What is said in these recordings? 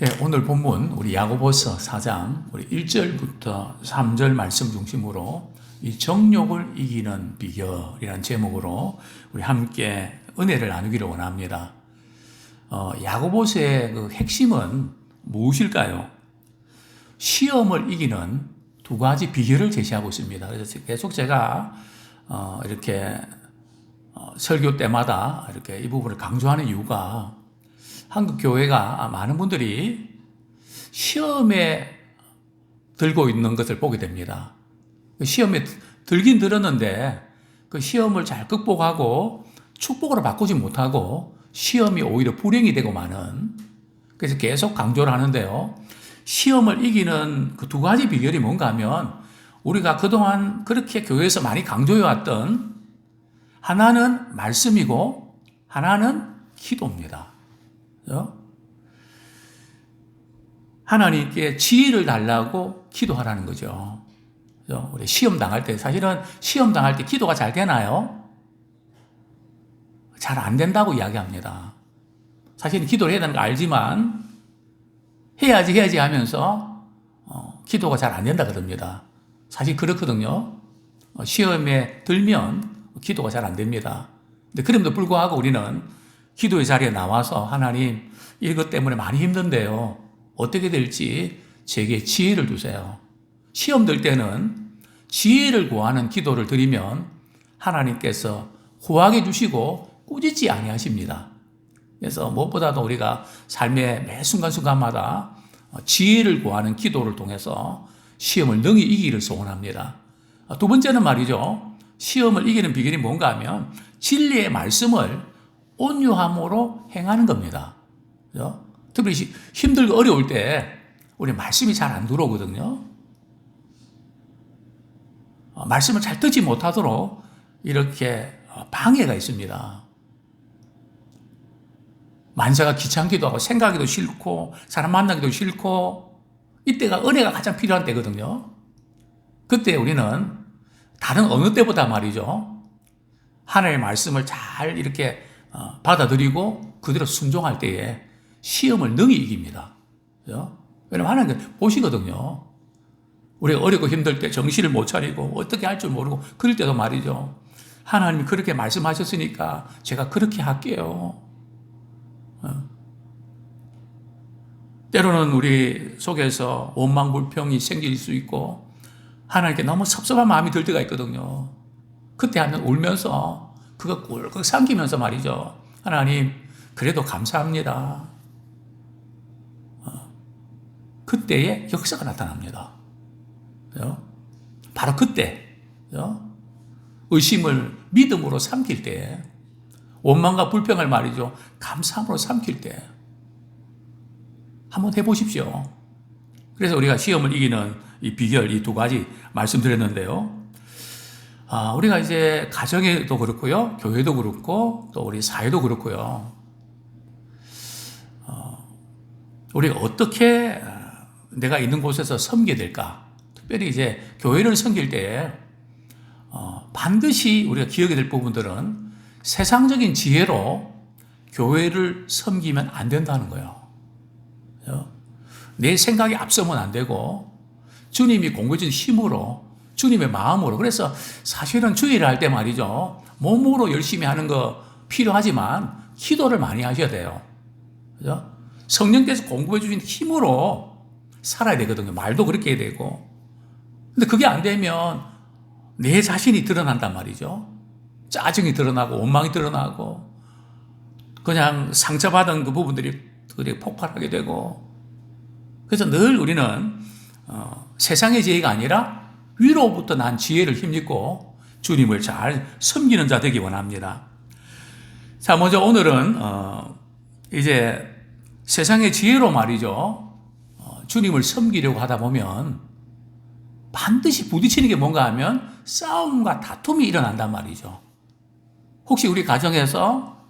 예, 오늘 본문 우리 야고보서 4장 우리 1절부터 3절 말씀 중심으로 이 정욕을 이기는 비결이라는 제목으로 우리 함께 은혜를 나누기를 원합니다. 야고보서의 그 핵심은 무엇일까요? 시험을 이기는 두 가지 비결을 제시하고 있습니다. 그래서 계속 제가 이렇게 설교 때마다 이렇게 이 부분을 강조하는 이유가 한국 교회가 많은 분들이 시험에 들고 있는 것을 보게 됩니다. 시험에 들긴 들었는데 그 시험을 잘 극복하고 축복으로 바꾸지 못하고 시험이 오히려 불행이 되고 마는, 그래서 계속 강조를 하는데요. 시험을 이기는 그 두 가지 비결이 뭔가 하면 우리가 그동안 그렇게 교회에서 많이 강조해왔던 하나는 말씀이고 하나는 기도입니다. 하나님께 지혜를 달라고 기도하라는 거죠. 우리 시험 당할 때, 사실은 시험 당할 때 기도가 잘 되나요? 잘 안 된다고 이야기합니다. 사실은 기도를 해야 되는 거 알지만 해야지 하면서 기도가 잘 안 된다 그럽니다. 사실 그렇거든요. 시험에 들면 기도가 잘 안 됩니다. 근데 그럼에도 불구하고 우리는 기도의 자리에 나와서 하나님, 이것 때문에 많이 힘든데요. 어떻게 될지 제게 지혜를 주세요. 시험 들 때는 지혜를 구하는 기도를 드리면 하나님께서 호하게 주시고 꾸짖지 아니하십니다. 그래서 무엇보다도 우리가 삶의 매 순간순간마다 지혜를 구하는 기도를 통해서 시험을 능히 이기기를 소원합니다. 두 번째는 말이죠. 시험을 이기는 비결이 뭔가 하면 진리의 말씀을 온유함으로 행하는 겁니다. 그죠? 특히 힘들고 어려울 때 우리 말씀이 잘 안 들어오거든요. 말씀을 잘 듣지 못하도록 이렇게 방해가 있습니다. 만사가 귀찮기도 하고 생각하기도 싫고 사람 만나기도 싫고, 이때가 은혜가 가장 필요한 때거든요. 그때 우리는 다른 어느 때보다 말이죠, 하나님의 말씀을 잘 이렇게 받아들이고 그대로 순종할 때에 시험을 능히 이깁니다. 그죠? 왜냐하면 하나님은 보시거든요. 우리가 어렵고 힘들 때 정신을 못 차리고 어떻게 할 줄 모르고 그럴 때도 말이죠, 하나님이 그렇게 말씀하셨으니까 제가 그렇게 할게요. 때로는 우리 속에서 원망 불평이 생길 수 있고 하나님께 너무 섭섭한 마음이 들 때가 있거든요. 그때 하면 울면서 그거 꿀꺽 삼키면서 말이죠, 하나님 그래도 감사합니다. 그때의 역사가 나타납니다. 바로 그때 의심을 믿음으로 삼킬 때, 원망과 불평을 말이죠 감사함으로 삼킬 때 한번 해보십시오. 그래서 우리가 시험을 이기는 이 비결, 이 두 가지 말씀드렸는데요. 우리가 이제 가정에도 그렇고요, 교회도 그렇고 또 우리 사회도 그렇고요. 우리가 어떻게 내가 있는 곳에서 섬기게 될까? 특별히 이제 교회를 섬길 때 반드시 우리가 기억해야 될 부분들은 세상적인 지혜로 교회를 섬기면 안 된다는 거예요. 내 생각이 앞서면 안 되고 주님이 공급해 주신 힘으로, 주님의 마음으로. 그래서 사실은 주일을 할 때 말이죠, 몸으로 열심히 하는 거 필요하지만 기도를 많이 하셔야 돼요. 그죠? 성령께서 공급해 주신 힘으로 살아야 되거든요. 말도 그렇게 해야 되고. 근데 그게 안 되면 내 자신이 드러난단 말이죠. 짜증이 드러나고 원망이 드러나고 그냥 상처받은 그 부분들이 폭발하게 되고. 그래서 늘 우리는 세상의 지혜가 아니라 위로부터 난 지혜를 힘입고 주님을 잘 섬기는 자 되기 원합니다. 자, 먼저 오늘은 이제 세상의 지혜로 말이죠, 주님을 섬기려고 하다 보면 반드시 부딪히는 게 뭔가 하면 싸움과 다툼이 일어난단 말이죠. 혹시 우리 가정에서,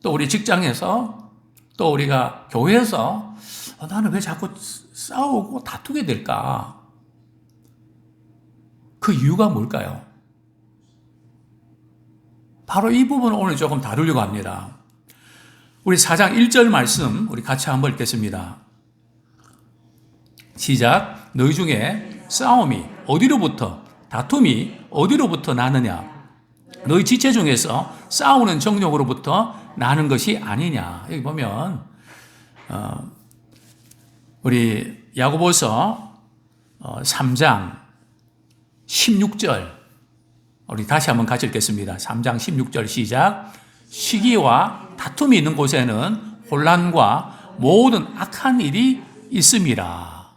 또 우리 직장에서, 또 우리가 교회에서 나는 왜 자꾸 싸우고 다투게 될까? 그 이유가 뭘까요? 바로 이 부분을 오늘 조금 다루려고 합니다. 우리 4장 1절 말씀 우리 같이 한번 읽겠습니다. 시작. 너희 중에 싸움이 어디로부터, 다툼이 어디로부터 나느냐? 너희 지체 중에서 싸우는 정욕으로부터 나는 것이 아니냐? 여기 보면 우리 야고보서 3장 16절 우리 다시 한번 같이 읽겠습니다. 3장 16절 시작. 시기와 다툼이 있는 곳에는 혼란과 모든 악한 일이 있음이라.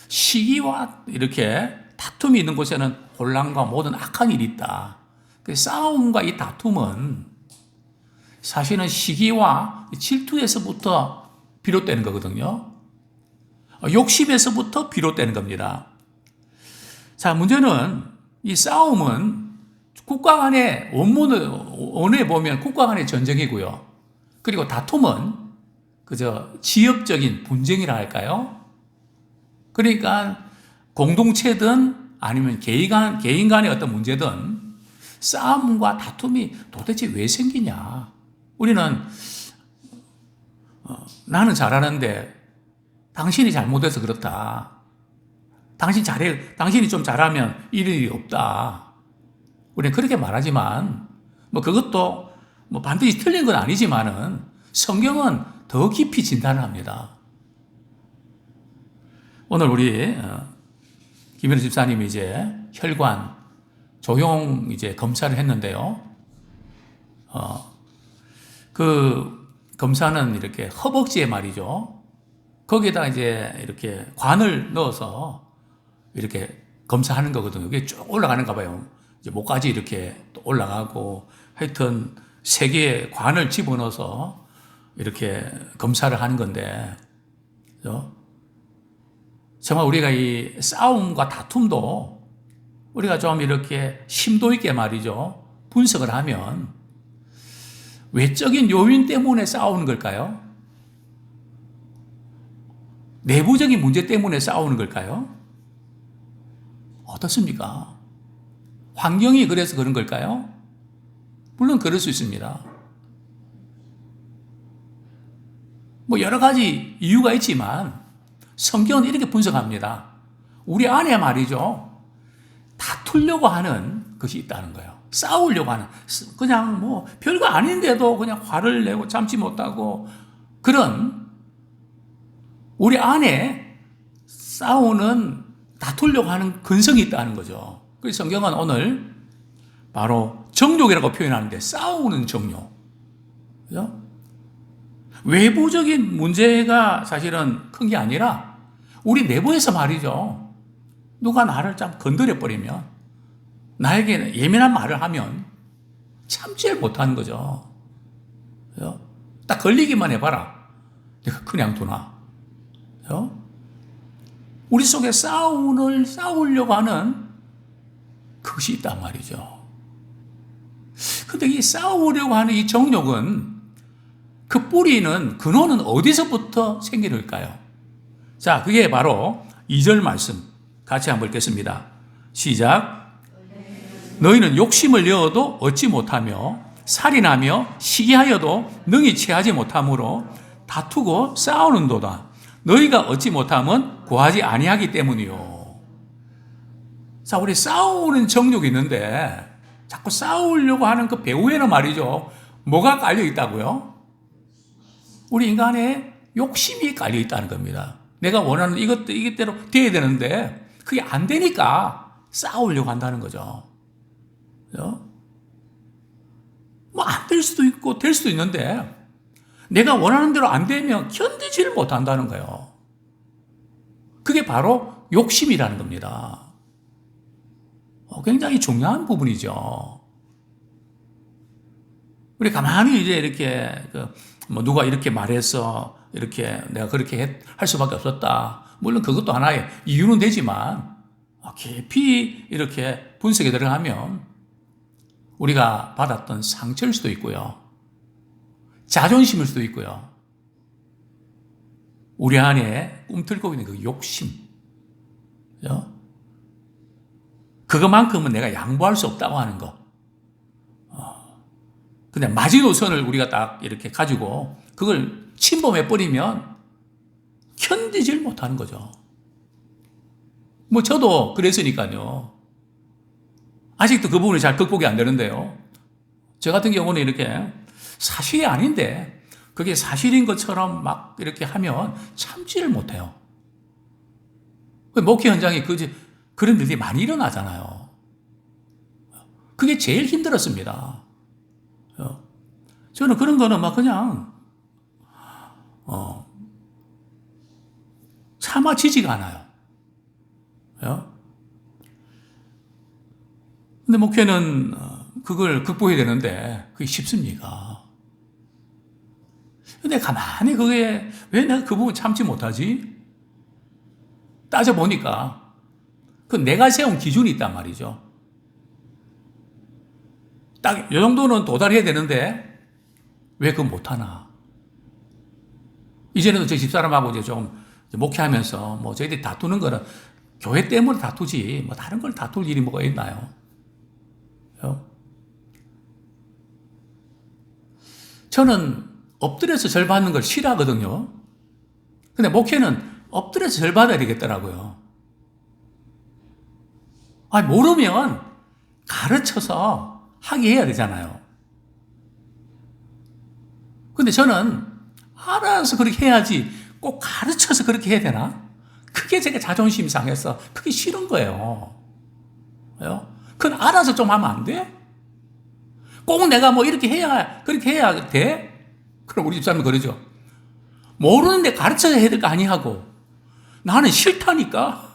시기와 이렇게 다툼이 있는 곳에는 혼란과 모든 악한 일이 있다. 그 싸움과 이 다툼은 사실은 시기와 질투에서부터 비롯되는 거거든요. 욕심에서부터 비롯되는 겁니다. 자, 문제는 이 싸움은 국가 간의 원문에 보면 국가 간의 전쟁이고요. 그리고 다툼은 그저 지역적인 분쟁이라 할까요? 그러니까 공동체든 아니면 개인 간의 어떤 문제든 싸움과 다툼이 도대체 왜 생기냐? 우리는 나는 잘하는데 당신이 잘못해서 그렇다. 당신이 좀 잘하면 이런 일이 없다. 우리는 그렇게 말하지만 그것도 반드시 틀린 건 아니지만은 성경은 더 깊이 진단을 합니다. 오늘 우리 김현우 집사님이 이제 혈관 조용 이제 검사를 했는데요. 그 검사는 이렇게 허벅지에 말이죠. 거기에다 이제 이렇게 관을 넣어서 이렇게 검사하는 거거든요. 그게 쭉 올라가는가 봐요. 이제 목까지 이렇게 또 올라가고 하여튼 3개의 관을 집어넣어서 이렇게 검사를 하는 건데, 그죠? 정말 우리가 이 싸움과 다툼도 우리가 좀 이렇게 심도 있게 말이죠. 분석을 하면 외적인 요인 때문에 싸우는 걸까요? 내부적인 문제 때문에 싸우는 걸까요? 어떻습니까? 환경이 그래서 그런 걸까요? 물론 그럴 수 있습니다. 여러 가지 이유가 있지만 성경은 이렇게 분석합니다. 우리 안에 말이죠. 다투려고 하는 것이 있다는 거예요. 싸우려고 하는, 그냥 별거 아닌데도 그냥 화를 내고 참지 못하고 그런 우리 안에 싸우는, 다투려고 하는 근성이 있다는 거죠. 그래서 성경은 오늘 바로 정욕이라고 표현하는데 싸우는 정욕. 그죠? 외부적인 문제가 사실은 큰 게 아니라 우리 내부에서 말이죠. 누가 나를 참 건드려 버리면, 나에게 예민한 말을 하면 참지를 못하는 거죠. 그죠? 딱 걸리기만 해봐라. 내가 그냥 두나. 그죠? 우리 속에 싸우려고 하는 그것이 있단 말이죠. 근데 이 싸우려고 하는 이 정욕은 그 뿌리는, 근원은 어디서부터 생기는일까요? 자, 그게 바로 2절 말씀 같이 한번 읽겠습니다. 시작. 너희는 욕심을 내어도 얻지 못하며 살인하며 시기하여도 능히 취하지 못하므로 다투고 싸우는도다. 너희가 얻지 못하면 구하지 아니하기 때문이요. 자, 우리 싸우는 정욕이 있는데 자꾸 싸우려고 하는 그 배후에는 말이죠. 뭐가 깔려 있다고요? 우리 인간의 욕심이 깔려 있다는 겁니다. 내가 원하는 이것대로 돼야 되는데 그게 안 되니까 싸우려고 한다는 거죠. 그죠? 안 될 수도 있고 될 수도 있는데 내가 원하는 대로 안 되면 견디지를 못한다는 거예요. 그게 바로 욕심이라는 겁니다. 굉장히 중요한 부분이죠. 우리 가만히 이제 이렇게 누가 이렇게 말해서 이렇게 내가 그렇게 할 수밖에 없었다. 물론 그것도 하나의 이유는 되지만 깊이 이렇게 분석에 들어가면 우리가 받았던 상처일 수도 있고요. 자존심일 수도 있고요. 우리 안에 꿈틀고 있는 그 욕심. 그죠? 그것만큼은 내가 양보할 수 없다고 하는 거. 근데 마지노선을 우리가 딱 이렇게 가지고 그걸 침범해버리면 견디질 못하는 거죠. 뭐 저도 그랬으니까요. 아직도 그 부분이 잘 극복이 안 되는데요. 저 같은 경우는 이렇게 사실이 아닌데 그게 사실인 것처럼 막 이렇게 하면 참지를 못해요. 목회 현장에 그런 일이 많이 일어나잖아요. 그게 제일 힘들었습니다. 저는 그런 거는 막 그냥 참아지지가 않아요. 근데 목회는 그걸 극복해야 되는데 그게 쉽습니까? 근데 가만히 그게 왜 내가 그 부분 참지 못하지? 따져보니까 그 내가 세운 기준이 있단 말이죠. 딱 이 정도는 도달해야 되는데 왜 그건 못하나? 이제는 저 집사람하고 이제 좀 목회하면서 뭐 저희들이 다투는 거는 교회 때문에 다투지 뭐 다른 걸 다툴 일이 뭐가 있나요? 저는 엎드려서 절 받는 걸 싫어하거든요. 근데 목회는 엎드려서 절 받아야 되겠더라고요. 모르면 가르쳐서 하게 해야 되잖아요. 근데 저는 알아서 그렇게 해야지 꼭 가르쳐서 그렇게 해야 되나? 그게 제가 자존심이 상해서 그게 싫은 거예요. 그건 알아서 좀 하면 안 돼? 꼭 내가 뭐 이렇게 해야, 그렇게 해야 돼? 그럼 우리 집사람은 그러죠. 모르는데 가르쳐야 해야 될 거 아니하고. 나는 싫다니까.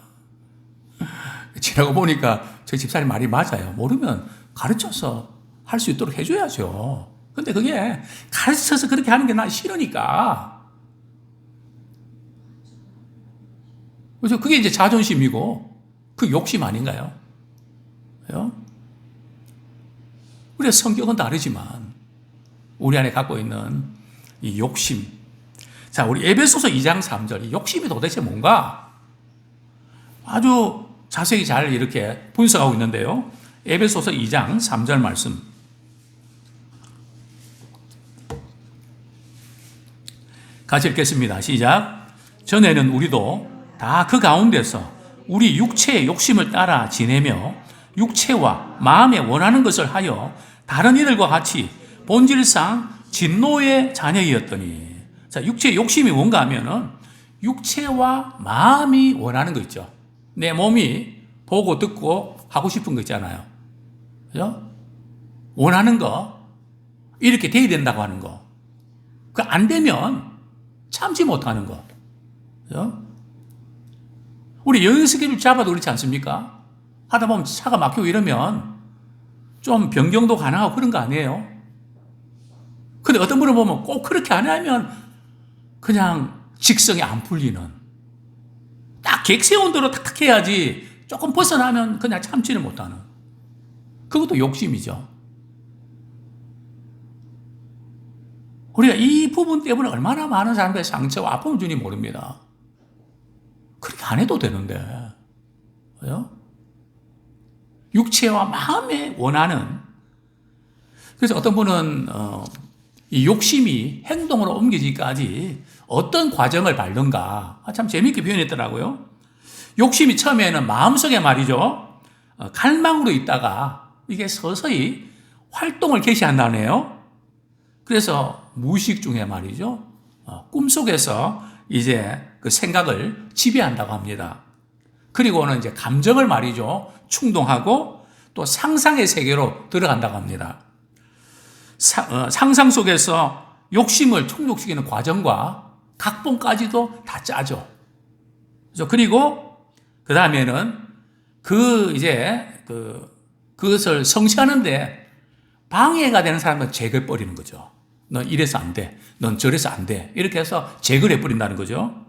지나고 보니까 저희 집사님 말이 맞아요. 모르면 가르쳐서 할 수 있도록 해줘야죠. 근데 그게 가르쳐서 그렇게 하는 게 난 싫으니까. 그래서 그게 이제 자존심이고 그 욕심 아닌가요? 우리가 성격은 다르지만 우리 안에 갖고 있는 이 욕심. 자, 우리 에베소서 2장 3절. 이 욕심이 도대체 뭔가? 아주 자세히 잘 이렇게 분석하고 있는데요. 에베소서 2장 3절 말씀. 같이 읽겠습니다. 시작. 전에는 우리도 다 그 가운데서 우리 육체의 욕심을 따라 지내며 육체와 마음에 원하는 것을 하여 다른 이들과 같이 본질상 진노의 자녀이었더니. 자, 육체의 욕심이 뭔가 하면은 육체와 마음이 원하는 거 있죠. 내 몸이 보고 듣고 하고 싶은 거 있잖아요. 그죠? 원하는 거, 이렇게 돼야 된다고 하는 거. 그 안 되면 참지 못하는 거. 그죠? 우리 여행 스케줄 잡아도 그렇지 않습니까? 하다 보면 차가 막히고 이러면 좀 변경도 가능하고 그런 거 아니에요? 근데 어떤 분을 보면 꼭 그렇게 안 하면 그냥 직성이 안 풀리는. 딱 계획 세운 대로 탁탁 해야지 조금 벗어나면 그냥 참지를 못하는. 그것도 욕심이죠. 우리가 이 부분 때문에 얼마나 많은 사람들의 상처와 아픔을 주니 모릅니다. 그렇게 안 해도 되는데. 그죠? 육체와 마음에 원하는. 그래서 어떤 분은 이 욕심이 행동으로 옮겨지기까지 어떤 과정을 밟는가. 참 재미있게 표현했더라고요. 욕심이 처음에는 마음속에 말이죠. 갈망으로 있다가 이게 서서히 활동을 개시한다네요. 그래서 무의식 중에 말이죠. 꿈속에서 이제 그 생각을 지배한다고 합니다. 그리고는 이제 감정을 말이죠. 충동하고 또 상상의 세계로 들어간다고 합니다. 상상 속에서 욕심을 충족시키는 과정과 각본까지도 다 짜죠. 그리고 그 다음에는 그것을 성취하는데 방해가 되는 사람은 제거해버리는 거죠. 넌 이래서 안 돼. 넌 저래서 안 돼. 이렇게 해서 제거를 해버린다는 거죠.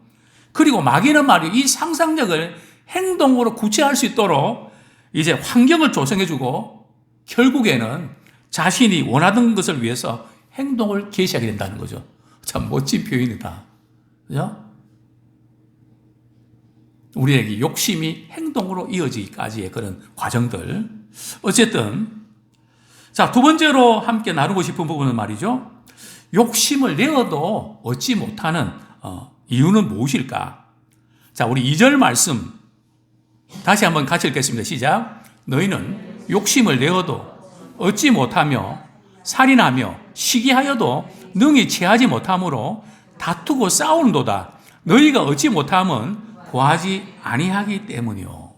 그리고 마귀는 말이요. 이 상상력을 행동으로 구체화할 수 있도록 이제 환경을 조성해주고 결국에는 자신이 원하던 것을 위해서 행동을 개시하게 된다는 거죠. 참 멋진 표현이다. 그죠? 우리에게 욕심이 행동으로 이어지기까지의 그런 과정들. 어쨌든, 자, 두 번째로 함께 나누고 싶은 부분은 말이죠. 욕심을 내어도 얻지 못하는 이유는 무엇일까? 자, 우리 2절 말씀 다시 한번 같이 읽겠습니다. 시작. 너희는 욕심을 내어도 얻지 못하며 살인하며 시기하여도 능히 취하지 못하므로 다투고 싸우는도다. 너희가 얻지 못함은 구하지 아니하기 때문이요.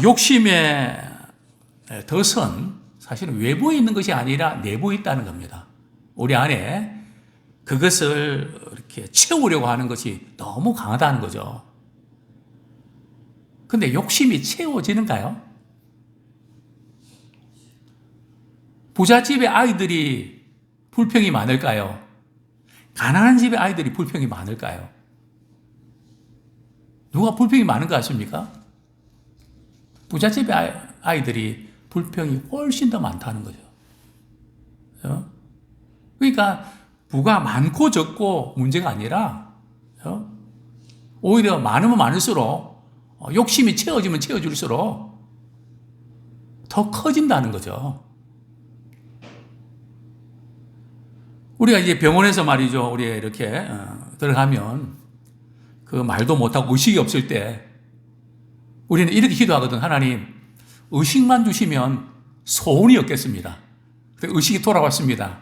욕심의 덫은 사실은 외부에 있는 것이 아니라 내부에 있다는 겁니다. 우리 안에 그것을 이렇게 채우려고 하는 것이 너무 강하다는 거죠. 근데 욕심이 채워지는가요? 부잣집의 아이들이 불평이 많을까요? 가난한 집의 아이들이 불평이 많을까요? 누가 불평이 많은 것 같습니까? 부잣집의 아이들이 불평이 훨씬 더 많다는 거죠. 그러니까 부가 많고 적고 문제가 아니라 오히려 많으면 많을수록 욕심이 채워지면 채워질수록 더 커진다는 거죠. 우리가 이제 병원에서 말이죠. 우리 이렇게 들어가면 그 말도 못하고 의식이 없을 때 우리는 이렇게 기도하거든. 하나님, 의식만 주시면 소원이 없겠습니다. 의식이 돌아왔습니다.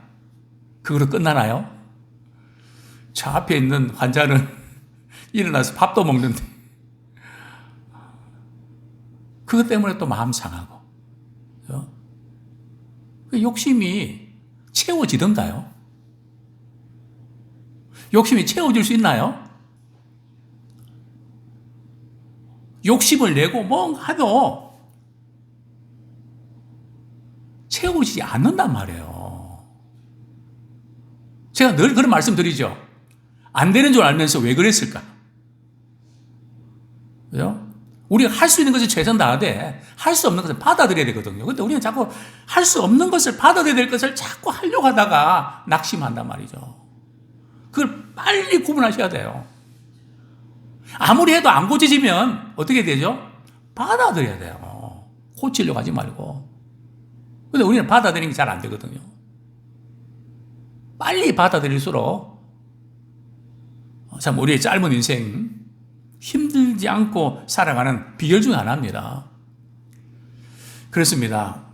그거로 끝나나요? 저 앞에 있는 환자는 일어나서 밥도 먹는데 그것 때문에 또 마음 상하고 욕심이 채워지던가요? 욕심이 채워질 수 있나요? 욕심을 내고 뭔가 해도 채워지지 않는단 말이에요. 제가 늘 그런 말씀 드리죠. 안 되는 줄 알면서 왜 그랬을까? 그죠? 우리가 할 수 있는 것을 최선 다하되 할 수 없는 것을 받아들여야 되거든요. 근데 우리는 자꾸 할 수 없는 것을 받아들여야 될 것을 자꾸 하려고 하다가 낙심한단 말이죠. 그걸 빨리 구분하셔야 돼요. 아무리 해도 안 고쳐지면 어떻게 되죠? 받아들여야 돼요. 고치려고 하지 말고. 근데 우리는 받아들이는 게 잘 안 되거든요. 빨리 받아들일수록 참 우리의 짧은 인생 힘들지 않고 살아가는 비결 중 하나입니다. 그렇습니다.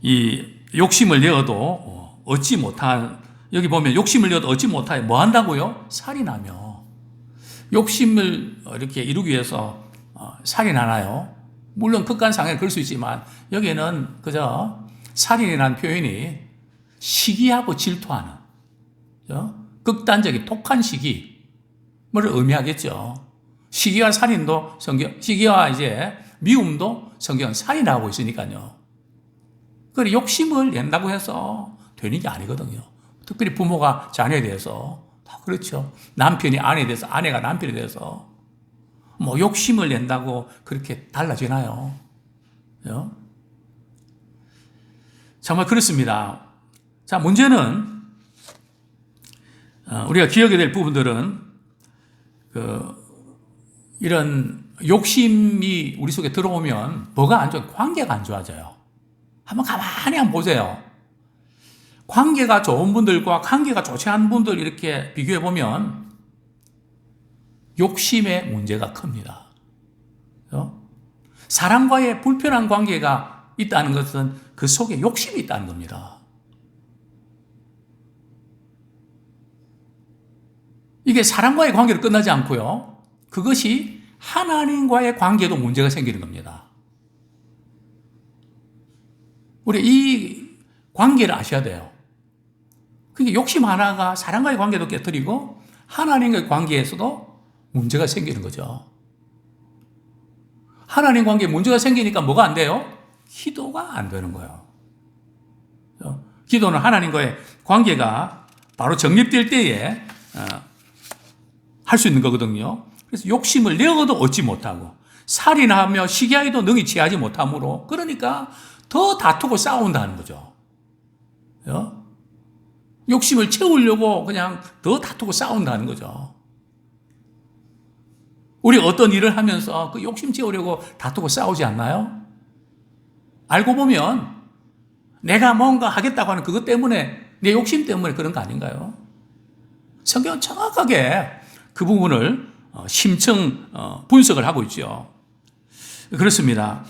이 욕심을 내어도 얻지 못한, 여기 보면 욕심을 내어도 얻지 못하여 뭐 한다고요? 살인하며. 욕심을 이렇게 이루기 위해서 살인하나요? 물론 극간상해는 그럴 수 있지만 여기에는 그저 살인이라는 표현이 시기하고 질투하는 극단적인 독한 시기를 의미하겠죠. 시기와 살인도 시기와 이제 미움도 성경은 살인하고 있으니까요. 그래 욕심을 낸다고 해서 되는 게 아니거든요. 특별히 부모가 자녀에 대해서 다 그렇죠. 남편이 아내에 대해서, 아내가 남편에 대해서 뭐 욕심을 낸다고 그렇게 달라지나요? 정말 그렇습니다. 자, 문제는 우리가 기억해야 될 부분들은 이런 욕심이 우리 속에 들어오면 뭐가 안 좋아요? 관계가 안 좋아져요. 한번 가만히 한번 보세요. 관계가 좋은 분들과 관계가 좋지 않은 분들 이렇게 비교해 보면 욕심의 문제가 큽니다. 사람과의 불편한 관계가 있다는 것은 그 속에 욕심이 있다는 겁니다. 이게 사람과의 관계로 끝나지 않고요. 그것이 하나님과의 관계도 문제가 생기는 겁니다. 우리 이 관계를 아셔야 돼요. 그게 욕심 하나가 사람과의 관계도 깨뜨리고 하나님과의 관계에서도 문제가 생기는 거죠. 하나님 관계에 문제가 생기니까 뭐가 안 돼요? 기도가 안 되는 거예요. 기도는 하나님과의 관계가 바로 정립될 때에 할 수 있는 거거든요. 그래서 욕심을 내어도 얻지 못하고 살인하며 시기하여도 능히 취하지 못하므로 그러니까 더 다투고 싸운다는 거죠. 욕심을 채우려고 그냥 더 다투고 싸운다는 거죠. 우리 어떤 일을 하면서 그 욕심 채우려고 다투고 싸우지 않나요? 알고 보면 내가 뭔가 하겠다고 하는 그것 때문에 내 욕심 때문에 그런 거 아닌가요? 성경은 정확하게 그 부분을 심층 분석을 하고 있죠. 그렇습니다.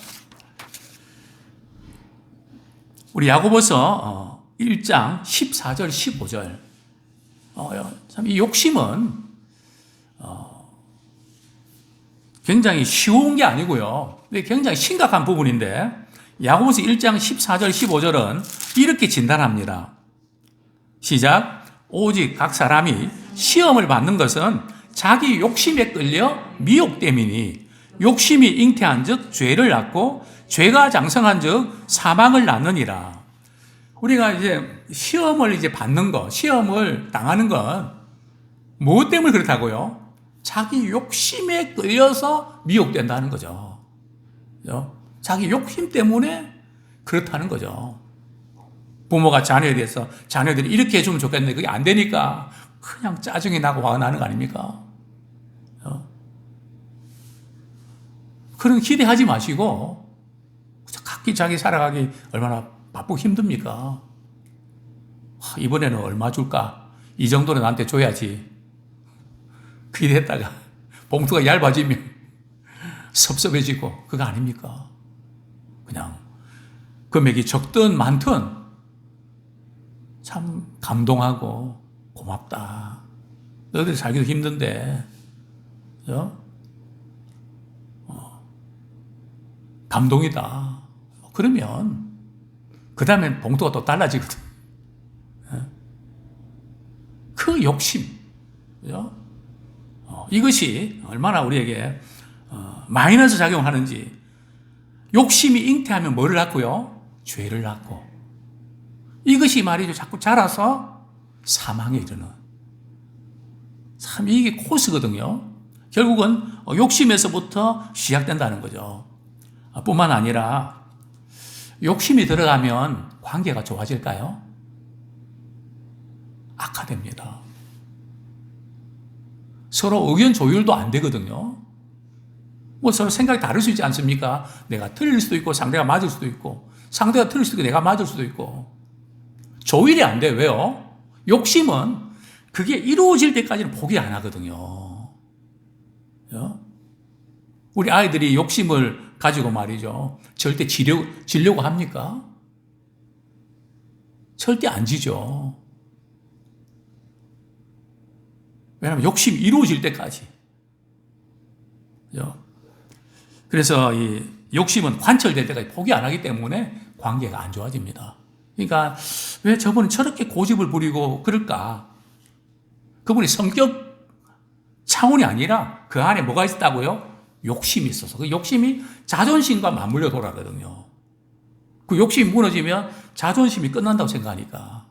우리 야고보서 1장 14절 15절 참 이 욕심은 굉장히 쉬운 게 아니고요. 굉장히 심각한 부분인데 야고보서 1장 14절 15절은 이렇게 진단합니다. 시작. 오직 각 사람이 시험을 받는 것은 자기 욕심에 끌려 미혹됨이니 욕심이 잉태한 즉 죄를 낳고 죄가 장성한 즉 사망을 낳느니라. 우리가 이제 시험을 받는 것, 시험을 당하는 건 무엇 때문에 그렇다고요? 자기 욕심에 끌려서 미혹된다는 거죠. 자기 욕심 때문에 그렇다는 거죠. 부모가 자녀에 대해서 자녀들이 이렇게 해주면 좋겠는데 그게 안 되니까 그냥 짜증이 나고 화가 나는 거 아닙니까? 그런 기대하지 마시고 각기 자기 살아가기 얼마나 바쁘고 힘듭니까? 이번에는 얼마 줄까? 이 정도는 나한테 줘야지. 기대했다가 봉투가 얇아지면 섭섭해지고 그거 아닙니까? 그냥 금액이 적든 많든 참 감동하고 고맙다. 너희들 살기도 힘든데 감동이다. 그러면 그 다음엔 봉투가 또 달라지거든. 그 욕심, 이것이 얼마나 우리에게 마이너스 작용하는지. 욕심이 잉태하면 뭐를 낳고요? 죄를 낳고. 이것이 말이죠. 자꾸 자라서 사망에 이르는. 참 이게 코스거든요. 결국은 욕심에서부터 시작된다는 거죠. 뿐만 아니라 욕심이 들어가면 관계가 좋아질까요? 악화됩니다. 서로 의견 조율도 안 되거든요. 서로 생각이 다를 수 있지 않습니까? 내가 틀릴 수도 있고 상대가 맞을 수도 있고 상대가 틀릴 수도 있고 내가 맞을 수도 있고 조율이 안 돼요. 왜요? 욕심은 그게 이루어질 때까지는 포기 안 하거든요. 우리 아이들이 욕심을 가지고 말이죠. 절대 지려고 합니까? 절대 안 지죠. 왜냐하면 욕심이 이루어질 때까지. 그래서 이 욕심은 관철될 때까지 포기 안 하기 때문에 관계가 안 좋아집니다. 그러니까 왜 저분은 저렇게 고집을 부리고 그럴까? 그분이 성격 차원이 아니라 그 안에 뭐가 있었다고요? 욕심이 있어서. 그 욕심이 자존심과 맞물려 돌아가거든요. 그 욕심이 무너지면 자존심이 끝난다고 생각하니까.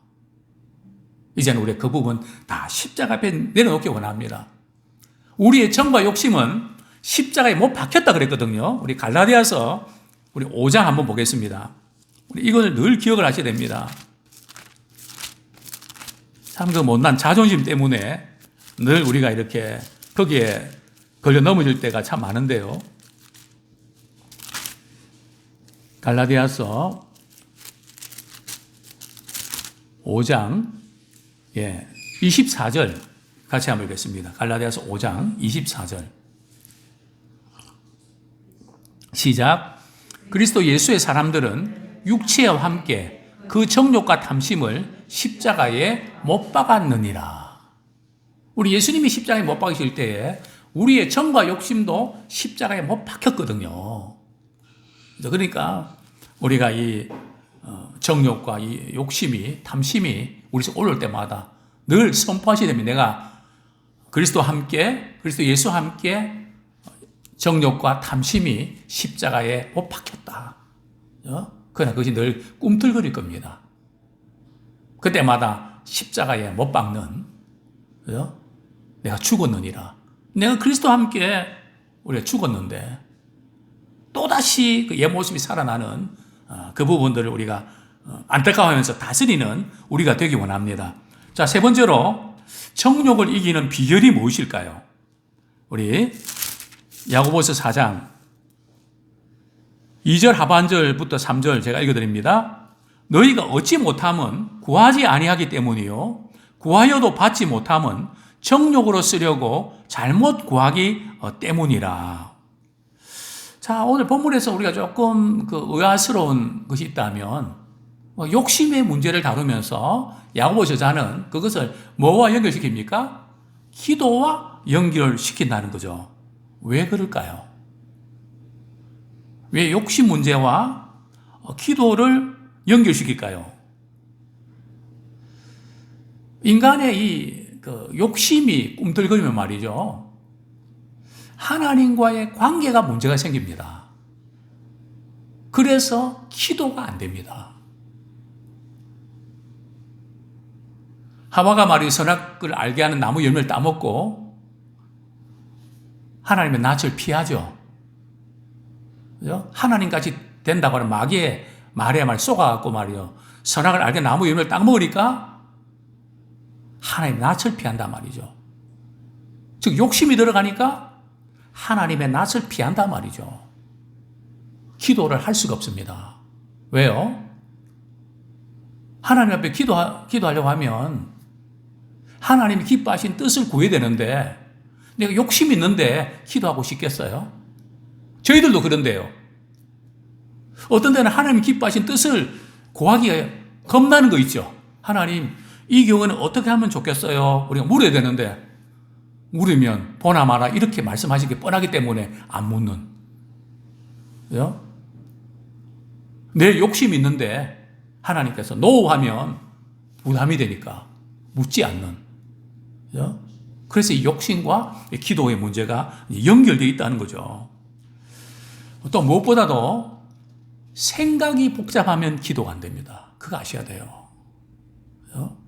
이제는 우리 그 부분 다 십자가 앞에 내려놓기 원합니다. 우리의 정과 욕심은 십자가에 못 박혔다 그랬거든요. 우리 갈라디아서 우리 5장 한번 보겠습니다. 우리 이걸 늘 기억을 하셔야 됩니다. 참 그 못난 자존심 때문에 늘 우리가 이렇게 거기에 걸려 넘어질 때가 참 많은데요. 갈라디아서 5장 24절 같이 한번 읽겠습니다. 갈라디아서 5장 24절 시작. 그리스도 예수의 사람들은 육체와 함께 그 정욕과 탐심을 십자가에 못 박았느니라. 우리 예수님이 십자가에 못 박으실 때에 우리의 정과 욕심도 십자가에 못 박혔거든요. 그러니까 우리가 이 정욕과 이 욕심이 탐심이 우리 속 올라올 때마다 늘 선포하셔야 됩니다. 내가 그리스도와 함께 그리스도 예수와 함께 정욕과 탐심이 십자가에 못 박혔다. 그러나 그것이 늘 꿈틀거릴 겁니다. 그때마다 십자가에 못 박는 내가 죽었느니라. 내가 그리스도와 함께 우리가 죽었는데 또다시 그 옛 모습이 살아나는 그 부분들을 우리가 안타까워하면서 다스리는 우리가 되기 원합니다. 자, 세 번째로 정욕을 이기는 비결이 무엇일까요? 우리 야고보서 4장 2절 하반절부터 3절 제가 읽어드립니다. 너희가 얻지 못함은 구하지 아니하기 때문이요 구하여도 받지 못함은 정욕으로 쓰려고 잘못 구하기 때문이라. 자, 오늘 본문에서 우리가 조금 의아스러운 것이 있다면 욕심의 문제를 다루면서 야고보 저자는 그것을 뭐와 연결시킵니까? 기도와 연결시킨다는 거죠. 왜 그럴까요? 왜 욕심 문제와 기도를 연결시킬까요? 인간의 이 욕심이 꿈틀거리면 말이죠. 하나님과의 관계가 문제가 생깁니다. 그래서 기도가 안 됩니다. 하와가 말이 선악을 알게 하는 나무 열매를 따먹고 하나님의 낯을 피하죠. 그죠? 하나님같이 된다고 하는 마귀의 말에 쏘가갖고 말이요. 선악을 알게 나무 열매를 딱 먹으니까 하나님의 낯을 피한단 말이죠. 즉 욕심이 들어가니까 하나님의 낯을 피한단 말이죠. 기도를 할 수가 없습니다. 왜요? 하나님 앞에 기도하려고 하면 하나님이 기뻐하신 뜻을 구해야 되는데 내가 욕심이 있는데 기도하고 싶겠어요? 저희들도 그런데요. 어떤 때는 하나님이 기뻐하신 뜻을 구하기가 겁나는 거 있죠. 하나님, 이 경우는 어떻게 하면 좋겠어요? 우리가 물어야 되는데 물으면 보나 마나 이렇게 말씀하신 게 뻔하기 때문에 안 묻는. 그죠? 내 욕심이 있는데 하나님께서 노 하면 부담이 되니까 묻지 않는. 그죠? 그래서 이 욕심과 기도의 문제가 연결되어 있다는 거죠. 또 무엇보다도 생각이 복잡하면 기도가 안 됩니다. 그거 아셔야 돼요. 그죠?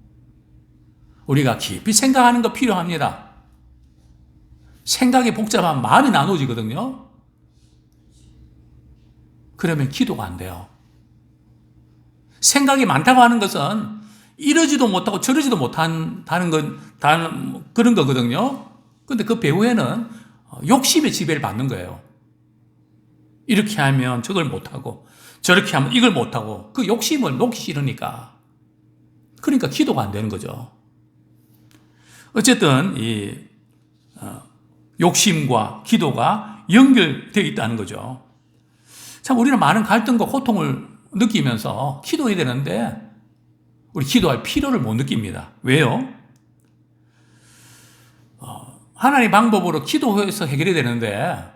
우리가 깊이 생각하는 거 필요합니다. 생각이 복잡하면 마음이 나눠지거든요. 그러면 기도가 안 돼요. 생각이 많다고 하는 것은 이러지도 못하고 저러지도 못한다는 그런 거거든요. 근데 그 배후에는 욕심의 지배를 받는 거예요. 이렇게 하면 저걸 못하고 저렇게 하면 이걸 못하고 그 욕심을 놓기 싫으니까. 그러니까 기도가 안 되는 거죠. 어쨌든 이 욕심과 기도가 연결되어 있다는 거죠. 참 우리는 많은 갈등과 고통을 느끼면서 기도해야 되는데 우리 기도할 필요를 못 느낍니다. 왜요? 하나님의 방법으로 기도해서 해결해야 되는데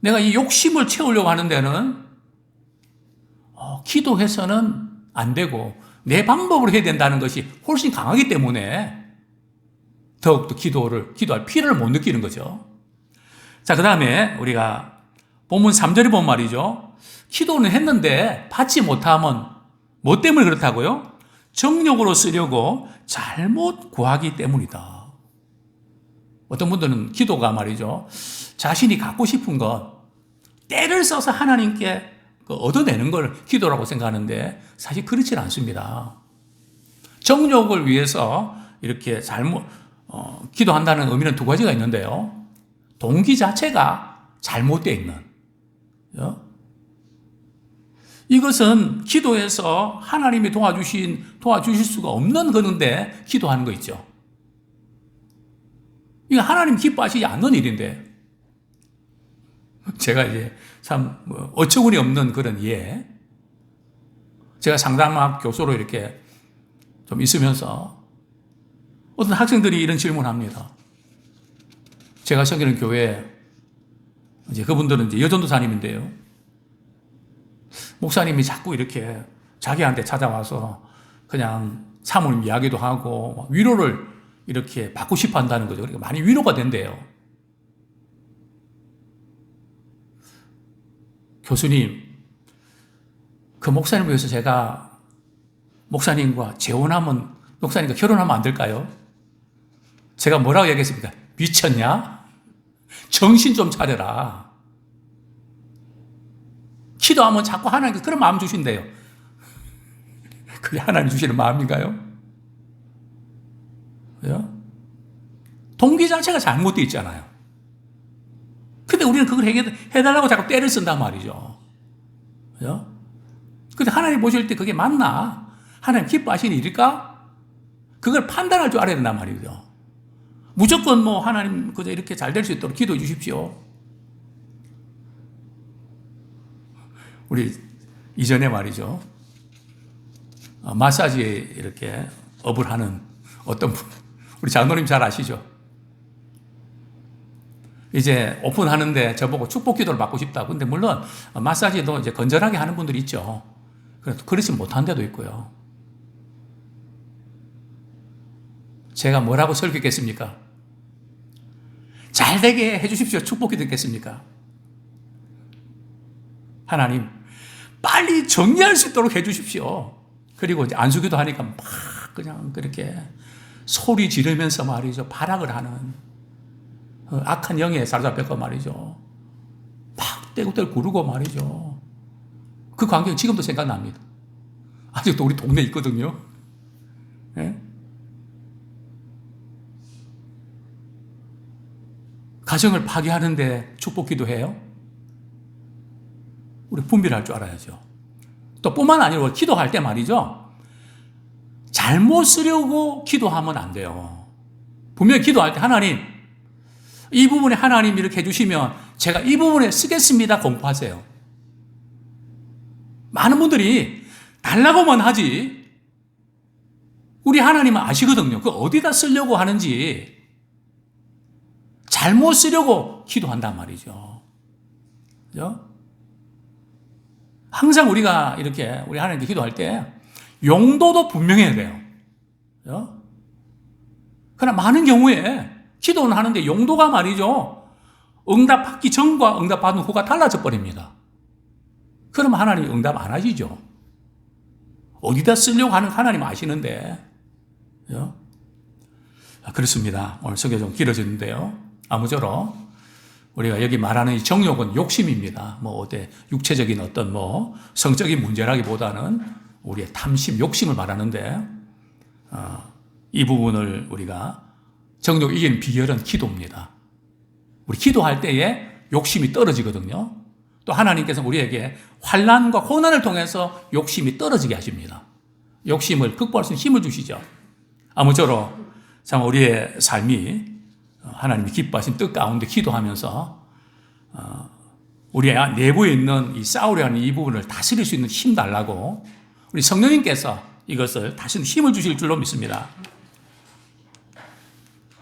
내가 이 욕심을 채우려고 하는 데는 기도해서는 안 되고 내 방법으로 해야 된다는 것이 훨씬 강하기 때문에 더욱더 기도할 필요를 못 느끼는 거죠. 자, 그 다음에 우리가 본문 3절에 본 말이죠. 기도는 했는데 받지 못하면 뭐 때문에 그렇다고요? 정욕으로 쓰려고 잘못 구하기 때문이다. 어떤 분들은 기도가 말이죠. 자신이 갖고 싶은 것, 때를 써서 하나님께 얻어내는 걸 기도라고 생각하는데 사실 그렇지는 않습니다. 정욕을 위해서 이렇게 기도한다는 의미는 두 가지가 있는데요. 동기 자체가 잘못되어 있는. 이것은 기도에서 하나님이 도와주실 수가 없는 건데 기도하는 거 있죠. 이거 하나님 기뻐하시지 않는 일인데 제가 이제 참 어처구니 없는 그런 이해. 제가 상담학 교수로 이렇게 좀 있으면서 어떤 학생들이 이런 질문을 합니다. 제가 섬기는 교회 이제 그분들은 이제 여전도사님인데요. 목사님이 자꾸 이렇게 자기한테 찾아와서 그냥 사모님 이야기도 하고 위로를 이렇게 받고 싶어 한다는 거죠. 그러니까 많이 위로가 된대요. 교수님, 그 목사님을 위해서 제가 목사님과 재혼하면, 목사님과 결혼하면 안 될까요? 제가 뭐라고 얘기했습니까? 미쳤냐? 정신 좀 차려라. 기도하면 자꾸 하나님께서 그런 마음 주신대요. 그게 하나님 주시는 마음인가요? 그죠? 동기 자체가 잘못되어 있잖아요. 근데 우리는 그걸 해달라고 자꾸 때를 쓴단 말이죠. 그죠? 근데 하나님 보실 때 그게 맞나? 하나님 기뻐하시는 일일까? 그걸 판단할 줄 알아야 된단 말이죠. 무조건 뭐 하나님 그저 이렇게 잘 될 수 있도록 기도해 주십시오. 우리 이전에 말이죠. 마사지에 이렇게 업을 하는 어떤 분, 우리 장로님 잘 아시죠? 이제 오픈하는데 저보고 축복 기도를 받고 싶다. 근데 물론 마사지도 이제 건전하게 하는 분들이 있죠. 그래도 그렇지 못한 데도 있고요. 제가 뭐라고 설교했겠습니까? 잘 되게 해주십시오. 축복 기도했겠습니까? 하나님, 빨리 정리할 수 있도록 해주십시오. 그리고 이제 안수기도 하니까 막 그냥 그렇게 소리 지르면서 말이죠. 발악을 하는 악한 영에 사로잡혔고 말이죠. 막 떼굴떼굴 구르고 말이죠. 그 광경이 지금도 생각납니다. 아직도 우리 동네에 있거든요. 네? 가정을 파괴하는데 축복 기도해요? 우리 분별할 줄 알아야죠. 또 뿐만 아니라 기도할 때 말이죠. 잘못 쓰려고 기도하면 안 돼요. 분명히 기도할 때 하나님, 이 부분에 하나님 이렇게 해주시면 제가 이 부분에 쓰겠습니다. 공포하세요. 많은 분들이 달라고만 하지 우리 하나님은 아시거든요. 그 어디다 쓰려고 하는지 잘못 쓰려고 기도한단 말이죠. 그죠? 항상 우리가 이렇게 우리 하나님께 기도할 때 용도도 분명해야 돼요. 그죠? 그러나 많은 경우에 기도는 하는데 용도가 말이죠. 응답받기 전과 응답받은 후가 달라져 버립니다. 그러면 하나님이 응답 안 하시죠. 어디다 쓰려고 하는 하나님 아시는데. 그죠? 그렇습니다. 오늘 설교 좀 길어졌는데요. 아무쪼록 우리가 여기 말하는 이 정욕은 욕심입니다. 뭐 어때 육체적인 어떤 뭐 성적인 문제라기보다는 우리의 탐심, 욕심을 말하는데 이 부분을 우리가 정욕 이기는 비결은 기도입니다. 우리 기도할 때에 욕심이 떨어지거든요. 또 하나님께서 우리에게 환난과 고난을 통해서 욕심이 떨어지게 하십니다. 욕심을 극복할 수 있는 힘을 주시죠. 아무쪼록 참 우리의 삶이 하나님이 기뻐하신 뜻 가운데 기도하면서 우리 내부에 있는 이 싸우려 하는 이 부분을 다스릴 수 있는 힘 달라고 우리 성령님께서 이것을 다시는 힘을 주실 줄로 믿습니다.